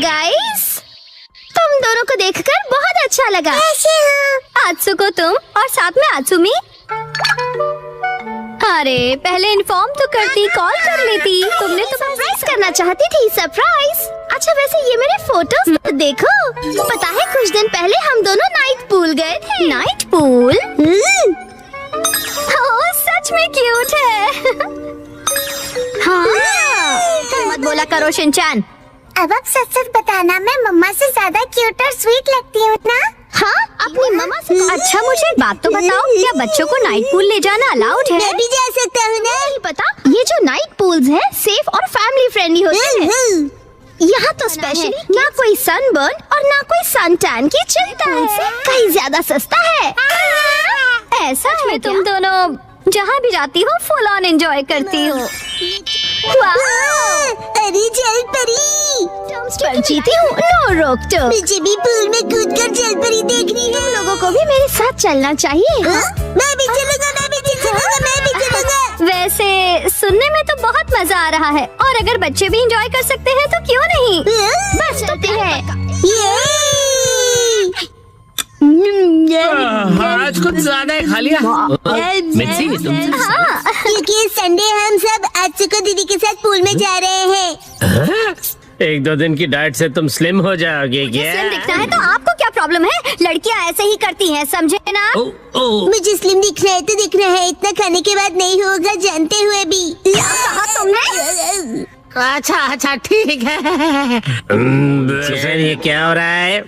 Guys, तुम दोनों को देखकर बहुत अच्छा लगा। कैसे हो? आत्सुको तुम और साथ में आत्सुमी। अरे पहले इन्फॉर्म तो करती, कॉल कर लेती। तुमने तो सरप्राइज करना चाहती थी। सरप्राइज? अच्छा वैसे ये मेरे फोटोज देखो। पता है कुछ दिन पहले हम दोनों नाइट पूल गए थे। Night pool? ओह सच में क्यूट है। हाँ मत बोला करो शिनचैन। अब आप सच सच बताना, मैं मम्मा से ज्यादा क्यूट और स्वीट लगती हूँ ना? हाँ अपनी मम्मा से। अच्छा मुझे एक बात तो बताओ, क्या बच्चों को नाइट पूल ले जाना अलाउड है? मैं भी जा सकता हूँ ना? नहीं पता। ये जो नाइट पूल्स है सेफ और फैमिली फ्रेंडली होते हैं। यहाँ तो स्पेशली ना कोई सनबर्न और ना कोई सन टैन की चिंता है। कहीं ज्यादा सस्ता है। ऐसा में तुम दोनों जहाँ भी जाती हो फुल ऑन एंजॉय करती हो। अरे जल परी, पर जीती हूँ, नो रोक टोक। मुझे भी पूल में कूदकर जल परी देखनी है। तुम लोगों को भी मेरे साथ चलना चाहिए। मैं भी चलूंगा, मैं भी चलूंगा, मैं भी चलूंगा। वैसे सुनने में तो बहुत मजा आ रहा है और अगर बच्चे भी एंजॉय कर सकते हैं तो क्यों नहीं। बस चलते हैं। आज कुछ ज्यादा खा लिया। मिर्ची क्योंकि संडे हम सब आत्सुको दीदी के साथ पूल में जा रहे हैं। एक दो दिन की डाइट से तुम स्लिम हो जाओगे क्या? स्लिम दिखना है तो आपको क्या प्रॉब्लम है? लड़कियां ऐसे ही करती हैं, समझे ना? मुझे स्लिम दिखना है तो दिखना है, इतना खाने के बाद नहीं होगा जानते हुए भी। क्या कहा तुमने? अच्छा ठीक है। ये क्या हो रहा है?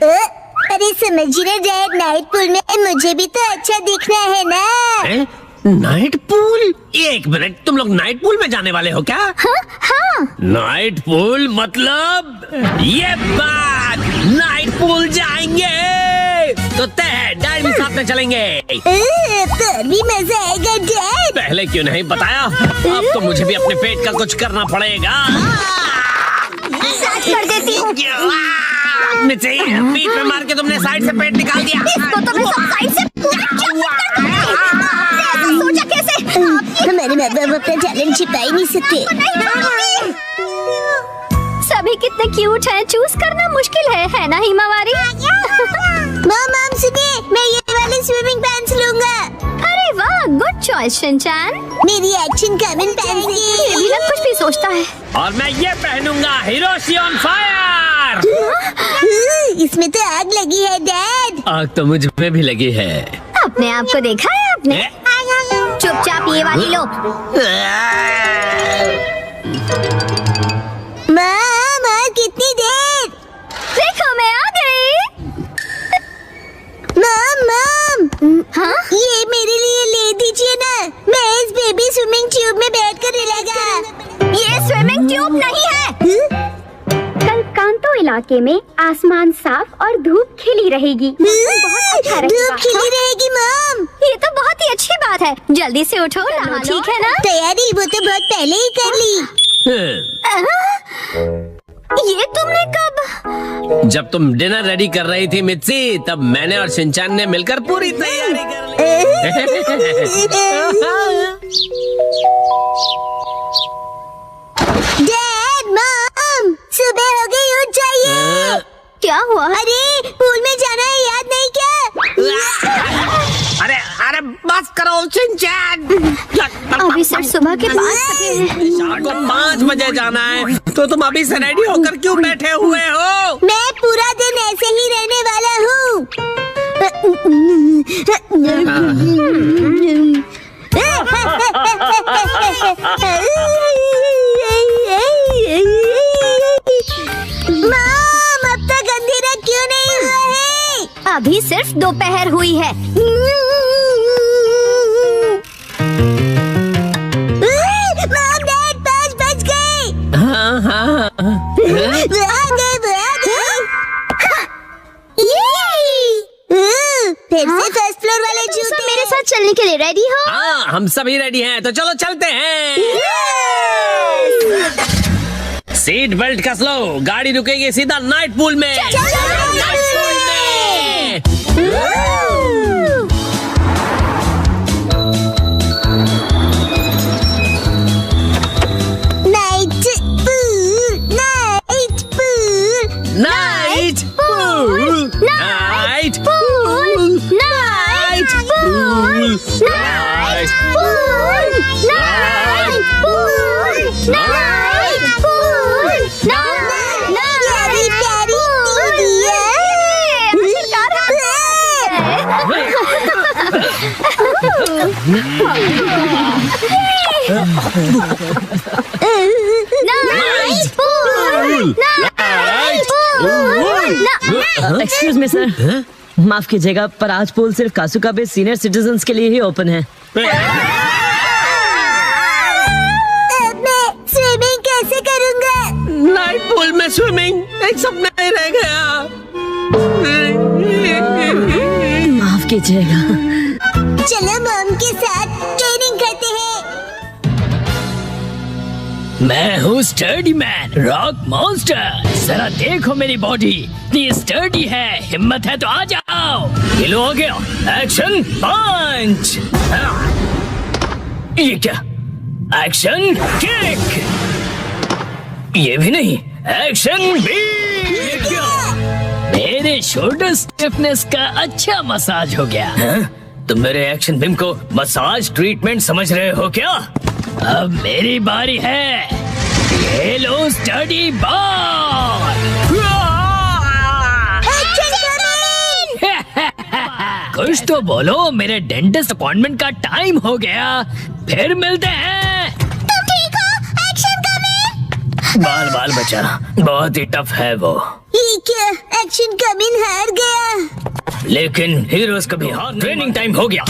अरे समझ रहे डैड, नाइट पूल में मुझे भी तो अच्छा दिखना है ना। Night pool? एक मिनट, तुम लोग नाइट पूल में जाने वाले हो क्या? हाँ। नाइट पूल मतलब ये बात, नाइट पूल जाएंगे तो तय डैड भी साथ में चलेंगे। पर भी मजा आएगा डैड। पहले क्यों नहीं बताया? अब तो मुझे भी अपने पेट का कुछ करना पड़ेगा। साथ कर देती हूँ। बीच में मार के तुमने साइड से पेट निकाल दिया। इसको तो मैं सब साइड से सोचा कैसे? हमारे माँ बाप अपना टैलेंट छिपा ही नहीं सकते। सभी कितने क्यूट हैं, चूज करना मुश्किल है ना हिमावारी? मॉम सुनिए, मैं ये वाले स्विमिंग पैंट्स लूंगा। अरे वाह, गुड चॉइस शिनचैन। मेरी एक्शन कमन पैंट्स ये भी कुछ भी सोचता है। और मैं ये पहनूंगा, हिरोशी ऑन फायर। इसमें तो आग लगी है डैड। आग तो मुझ में भी लगी है। अपने आप को देखा है आपने? चुपचाप ये वाली लो। माँ कितनी देर? देखो मैं आ गई। मॉम हाँ? ये मेरे लिए ले दीजिए ना, मैं इस बेबी स्विमिंग ट्यूब में बैठकर हिलेगा। ये स्विमिंग ट्यूब नहीं है। कल कांतो इलाके में आसमान साफ और धूप खिली रहेगी। बहुत अच्छा रहेगा। धूप खिली रहेगी मॉम। ये तो बहुत ही अच्छी बात है। जल्दी से उठो, नहा लो, ठीक है ना? तैयारी वो तो बहुत पहले ही कर ली। ये तुमने कब? जब तुम डिनर रेडी कर रही थी मित्सी, तब मैंने और शिनचैन ने मिलकर पूरी तैयारी कर ली। डैड मॉम सुबह हो गई, उठ जाइए। क्या हुआ? अरे पूल में जाना है, याद नहीं क्या? अरे बस करो शिनचैन। अभी सिर्फ सुबह के 5 बजे हैं। शाम को 5 बजे जाना है तो तुम अभी से रेडी होकर क्यों बैठे हुए हो? मैं पूरा दिन ऐसे ही रहने वाला हूँ। मॉम अब तक अंधेरा क्यों नहीं हुआ है? अभी सिर्फ दोपहर हुई है। मॉम डैड 5 बज गए। हाँ। वो आ गए। फिर से फर्स्ट फ्लोर वाले तुम सब जूते। मेरे साथ चलने के लिए रेडी हो? हाँ हम सभी रेडी हैं, तो चलो चलते हैं। सीट बेल्ट कस लो, गाड़ी रुकेगी सीधा नाइट पूल में। नाइट पूल में। Night pool, night pool. Night प्यारी प्यारी एक्सक्यूज मी सर, माफ कीजिएगा पर आज पूल सिर्फ कासुकाबे सीनियर सिटीजन्स के लिए ही ओपन है। अब मैं स्विमिंग कैसे करूँगा? नाइट पूल में स्विमिंग एक सपना ही रह गया। माफ कीजिएगा। चलो मॉम के साथ ट्रेनिंग करते हैं। मैं हूँ स्टर्डी मैन रॉक मॉन्स्टर। जरा देखो मेरी बॉडी इतनी स्टर्डी है, हिम्मत है तो आ जाओ। ये लो, हो गया एक्शन पंच। ये क्या? Action kick. ये भी नहीं, एक्शन बीट। ये क्या? मेरे शोल्डर स्टिफनेस का अच्छा मसाज हो गया। तुम मेरे एक्शन बीम को मसाज ट्रीटमेंट समझ रहे हो क्या? अब मेरी बारी है। ये लो स्टडी बॉल। कुछ तो बोलो, मेरे डेंटिस्ट अपॉइंटमेंट का टाइम हो गया। फिर मिलते हैं। तुम ठीक हो? Action coming. बाल बाल बचा, बहुत ही टफ है वो। ये क्या? एक्शन कमिंग हार गया। लेकिन हीरोज कभी हार। ट्रेनिंग टाइम हो गया।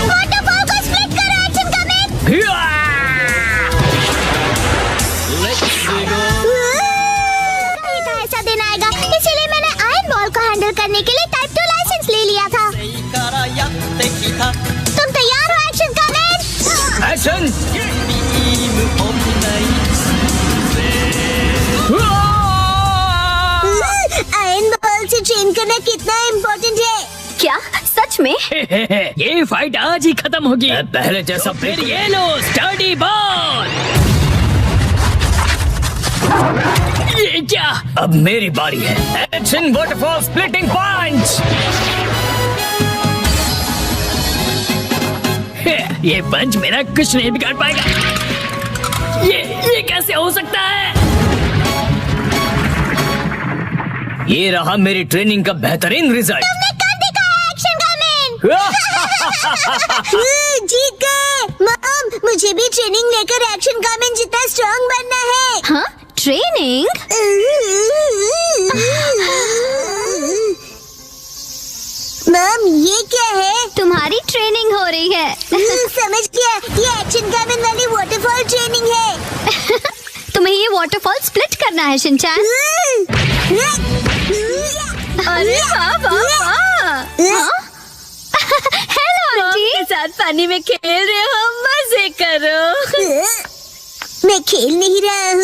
वाटरफॉल को स्प्लिट करो। Action coming. नहीं था ऐसा दिन आएगा, इसीलिए मैंने आयरन बॉल को हैंडल करने के लिए टाइप 2 लाइसेंस ले लिया था। तुम तैयार हो? Action coming. Action. Iron ball से ट्रेन करना कितना इम्पोर्टेंट है? क्या सच में? ये फाइट आज ही खत्म होगी। पहले जैसा फिर ये लो स्टडी बॉल। ये क्या? अब मेरी बारी है। एक्शन वाटरफॉल स्प्लिटिंग पंच। ये पंच मेरा कुछ नहीं बिगाड़ पाएगा। ये कैसे हो सकता है? ये रहा मेरी ट्रेनिंग का बेहतरीन रिजल्ट। तुमने कर दिखाया एक्शन कमिंग। जीत गए। मॉम, मुझे भी ट्रेनिंग लेकर एक्शन कमिंग जितना स्ट्रांग बनना है। हाँ, ट्रेनिंग? मॉम, ये क्या है? तुम्हारी ट्रेनिंग हो रही है। समझ गया, ये एक्शन कमिंग वाली वाटरफॉल ट्रेनिंग है। तुम्हें ये वाटरफॉल स्प्लिट करना है शिनचैन। अरे वाह वाह वाह। Hello aunty. के साथ पानी में खेल रहे हो, मजे करो। मैं खेल नहीं रहा हूँ।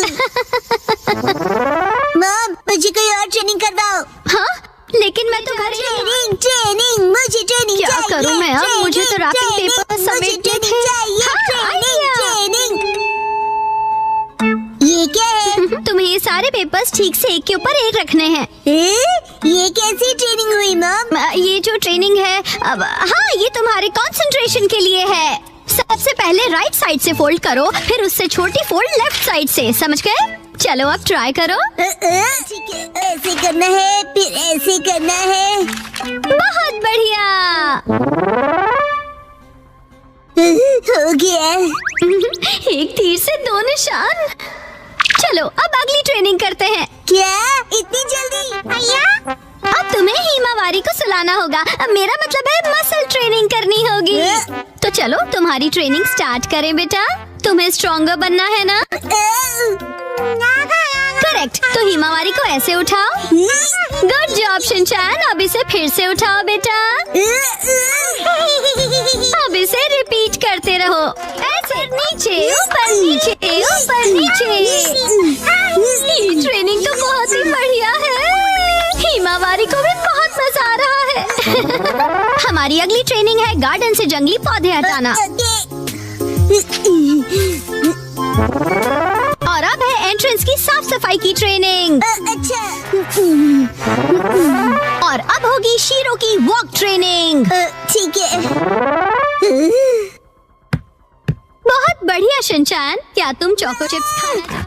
मॉम, मुझे कोई और ट्रेनिंग करवाओ। हाँ, लेकिन मैं तो घर ही हूँ। ट्रेनिंग, मुझे ट्रेनिंग क्या चाहिए। करूँ मैं अब? मुझे तो रैपिंग पेपर समेटने थे। हाँ, ट्रेनिंग। ये क्या है? तुम्हें ये सारे पेपर्स ठीक से एक के ऊपर एक रखने हैं। ये कैसी ट्रेनिंग हुई मॉम? ये जो ट्रेनिंग है अब, हाँ, ये तुम्हारे कंसंट्रेशन के लिए है। सबसे पहले राइट साइड से फोल्ड करो, फिर उससे छोटी फोल्ड लेफ्ट साइड से। समझ गए? चलो अब ट्राई करो। ठीक है, ऐसे करना है, फिर ऐसे करना है। बहुत बढ़िया। हो गया। एक तीर से दो निशान। चलो अब अगली ट्रेनिंग करते हैं। क्या इतनी जल्दी? भैया, अब तुम्हें हीमावारी को सुलाना होगा। अब मेरा मतलब है मसल ट्रेनिंग करनी होगी। तो चलो तुम्हारी ट्रेनिंग स्टार्ट करें बेटा। तुम्हें स्ट्रॉन्गर बनना है ना? करेक्ट। तो हीमावारी को ऐसे उठाओ। Good job Shinchan. अब इसे फिर से उठाओ बेटा। अब इसे रिपीट करते रहो। ऐसे नीचे ऊपर नीचे ऊपर नीचे। ये ट्रेनिंग तो बहुत ही बढ़िया है। हीमावारी को भी बहुत मजा आ रहा है। हमारी अगली ट्रेनिंग है गार्डन से जंगली पौधे हटाना। और अब है एंट्रेंस की साफ सफाई की ट्रेनिंग। अच्छा। और अब होगी शीरो की वॉक ट्रेनिंग। ठीक है। बहुत बढ़िया शिनचैन, क्या तुम चोको चिप्स खाना?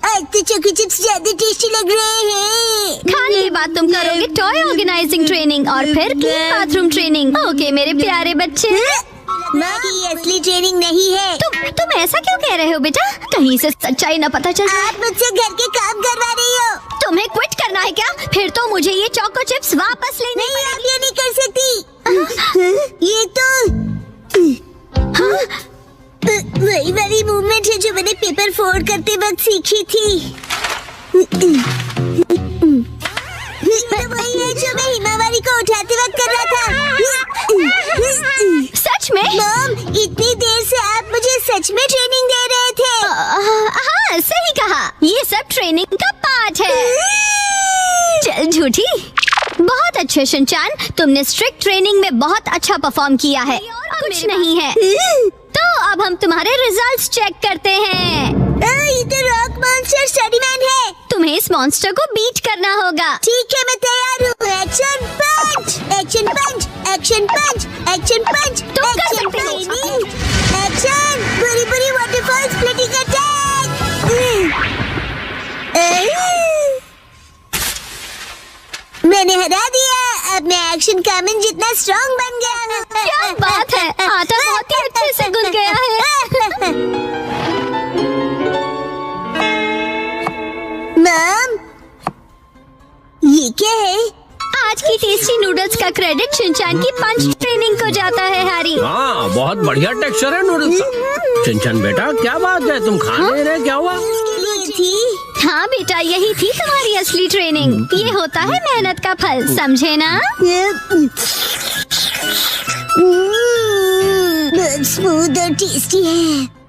आज तो चोको चिप्स ज्यादा टेस्टी लग रहे हैं। खाने के बाद तुम करोगे टॉय ऑर्गेनाइजिंग ट्रेनिंग और फिर क्लीन बाथरूम ट्रेनिंग। ओके मेरे प्यारे बच्चे। माँ की ये असली ट्रेनिंग नहीं है। तुम ऐसा क्यों कह रहे हो बेटा? कहीं से सच्चाई न पता चल जाए। आप मुझसे घर के काम करवा रही हो। तुम्हें क्विट करना है क्या? फिर तो मुझे ये चोको चिप्स वापस लेने नहीं, आप ये नहीं कर सकती। ये तो वही वाली मूवमेंट है जो मैंने पेपर फोल्ड करते वक्त सीखी थी। वही है जो मैं हिमावारी को उठाते वक्त कर रहा था। सच में? मॉम, इतनी देर से आप मुझे सच में ट्रेनिंग दे रहे थे। हाँ सही कहा, ये सब ट्रेनिंग का पार्ट है। चल झूठी। बहुत अच्छे शिनचैन, तुमने स्ट्रिक्ट ट्रेनिंग में बहुत अच्छा परफॉर्म किया है। कुछ नहीं है। तो अब हम तुम्हारे रिजल्ट्स चेक करते हैं। ये तो रॉक मॉन्स्टर स्टडीमैन है। तुम्हें इस मॉन्स्टर को बीट करना होगा। ठीक है, मैं तैयार हूँ। एक्शन पंच, एक्शन पंच, एक्शन पंच, एक्शन पंच, तुम कर सकते हो। एक्शन बुरी बुरी वाटरफॉल स्प्लिटिंग अटैक। मैंने हरा दिया। अब मैं एक्शन कामिन जितना स्ट्रांग बन गया हूँ। क्या बात है, आटा बहुत ही अच्छे से गूंथ गया है। मॉम, ये क्या है? आज की टेस्टी नूडल्स का क्रेडिट शिनचैन की पंच ट्रेनिंग को जाता है हैरी। हाँ बहुत बढ़िया टेक्सचर है नूडल्स का। शिनचैन बेटा क्या बात है, तुम खा नहीं रहे, क्या हुआ? ये थी। हाँ बेटा, यही थी तुम्हारी असली ट्रेनिंग। ये होता है मेहनत का फल, समझे ना? स्मूथ और टेस्टी है।